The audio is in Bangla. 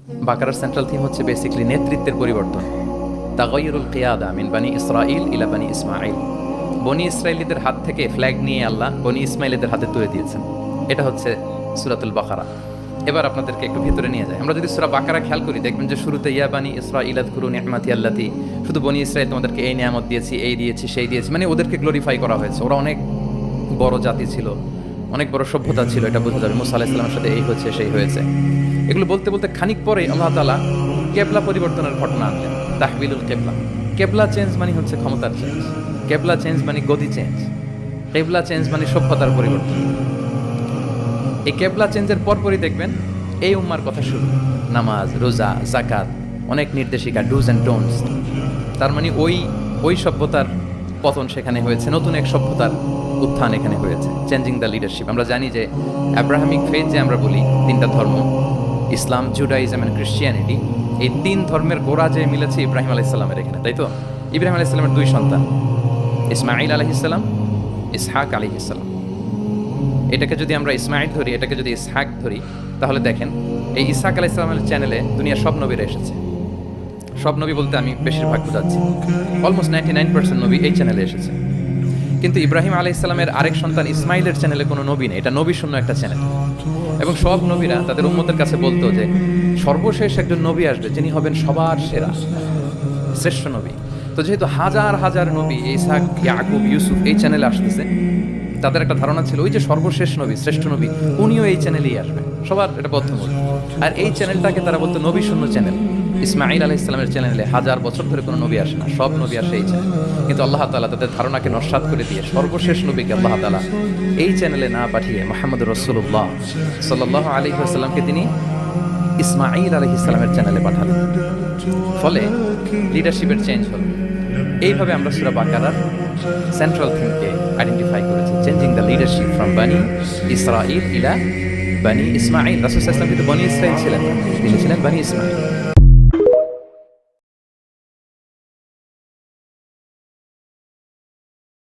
বাকারার সেন্ট্রাল থিম হচ্ছে বেসিক্যালি নেতৃত্বের পরিবর্তন। তাগায়ুরুল কিয়াদা মিন বানি ইসরাইল ইলা বানি ইসমাঈল। বনি ইসরাইলীদের হাত থেকে ফ্ল্যাগ নিয়ে আল্লাহ বনি ইসমাইলীদের হাতে তুলে দিয়েছেন। এটা হচ্ছে সূরাতুল বাকারা। এবার আপনাদেরকে একটু ভিতরে নিয়ে যায়। আমরা যদি সূরা বাকারা খেয়াল করি, দেখবেন যে শুরুতে ইয়া বানি ইসরাইল আযকুরু নি'মাতি আল্লাতী, শুধু বনি ইসরাইল তোমাদেরকে এই নিয়ামত দিয়েছি, এই দিয়েছি, সেই দিয়েছি, মানে ওদেরকে গ্লোরিফাই করা হয়েছে। ওরা অনেক বড় জাতি ছিল, অনেক বড় সভ্যতা ছিল, এটা বোঝা যাবে। মুসা আলাইহিস সালামের সাথে এই হয়েছে, সেই হয়েছে, এগুলো বলতে বলতে খানিক পরে আল্লাহ তাআলা কেবলা পরিবর্তনের ঘটনা আনলেন। তাহবিলুল কেবলা। কেবলা চেঞ্জ মানে হচ্ছে ক্ষমতার চেঞ্জ, কেবলা চেঞ্জ মানে গদি চেঞ্জ, কেবলা চেঞ্জ মানে সভ্যতার পরিবর্তন। এই কেবলা চেঞ্জের পরপরই দেখবেন এই উম্মার কথা শুরু, নামাজ, রোজা, যাকাত, অনেক নির্দেশিকা, ডুজ অ্যান্ড ডোন্টস। তার মানে ওই সভ্যতার পতন সেখানে হয়েছে, নতুন এক সভ্যতার উত্থান এখানে হয়েছে। Changing the leadership. আমরা জানি যে অ্যাব্রাহামিক ফেথ যে আমরা বলি, তিনটা ধর্ম, ইসলাম, জুডাইজম অ্যান্ড ক্রিশ্চিয়ানিটি, এই তিন ধর্মের গোড়া যে মিলেছে ইব্রাহিম আলাইহিস সালামের এখানে, তাই তো? ইব্রাহিম আলাইহিস সালামের দুই সন্তান, ইসমাঈল আলাইহিস সালাম, ইসহাক আলাইহিস সালাম। এটাকে যদি আমরা ইসমাঈল ধরি, এটাকে যদি ইসহাক ধরি, তাহলে দেখেন এই ইসহাক আলাইহিস সালামের চ্যানেলে দুনিয়ার সব নবীরা এসেছে। সব নবী বলতে আমি বেশিরভাগ বোঝাচ্ছি, অলমোস্ট 99% নবী এই চ্যানেলে এসেছে। কিন্তু ইব্রাহিম আলাইহিস সালামের আরেক সন্তান ইসমাইলের চ্যানেলে কোনো নবী নেই। এটা নবী শূন্য একটা চ্যানেল। এবং সব নবীরা তাদের উম্মতের কাছে বলতো যে সর্বশেষ একজন নবী আসবে যিনি হবেন সবার সেরা, শ্রেষ্ঠ নবী। তো যেহেতু হাজার হাজার নবী ইসহাক, ইয়াকুব, ইউসুফ এই চ্যানেলে আসতেছে, তাদের একটা ধারণা ছিল ওই যে সর্বশেষ নবী, শ্রেষ্ঠ নবী, উনিও এই চ্যানেলেই আসবে। সবার এটা বদ্ধমূল। আর এই চ্যানেলটাকে তারা বলতো নবী শূন্য চ্যানেল। ইসমাঈল আলাইহিস সালামের চ্যানেলে হাজার বছর ধরে কোনো নবী আসে না, সব নবী আসে এই চ্যানেল। কিন্তু আল্লাহ তাআলা তাদের ধারণাকে নস্যাৎ করে দিয়ে সর্বশেষ নবীকে আল্লাহ তাআলা এই চ্যানেলে না পাঠিয়ে মুহাম্মদ রাসূলুল্লাহ সাল্লাল্লাহু আলাইহি ওয়াসাল্লামকে তিনি ইসমাঈল আলাইহিস সালামের চ্যানেলে পাঠালেন। ফলে লিডারশিপের চেঞ্জ হলো। এইভাবে আমরা সূরা বাকারার সেন্ট্রাল থিমকে আইডেন্টিফাই করেছি, চেঞ্জিং দ্য লিডারশিপ ফ্রম বানি ইসরাইল ইলা বানি ইসমাঈল। রাসূল সাল্লাল্লাহু আলাইহি ওয়াসাল্লাম কিন্তু বনি ইসরাইল ছিলেন, তিনি ছিলেন বানি ইসমাঈল।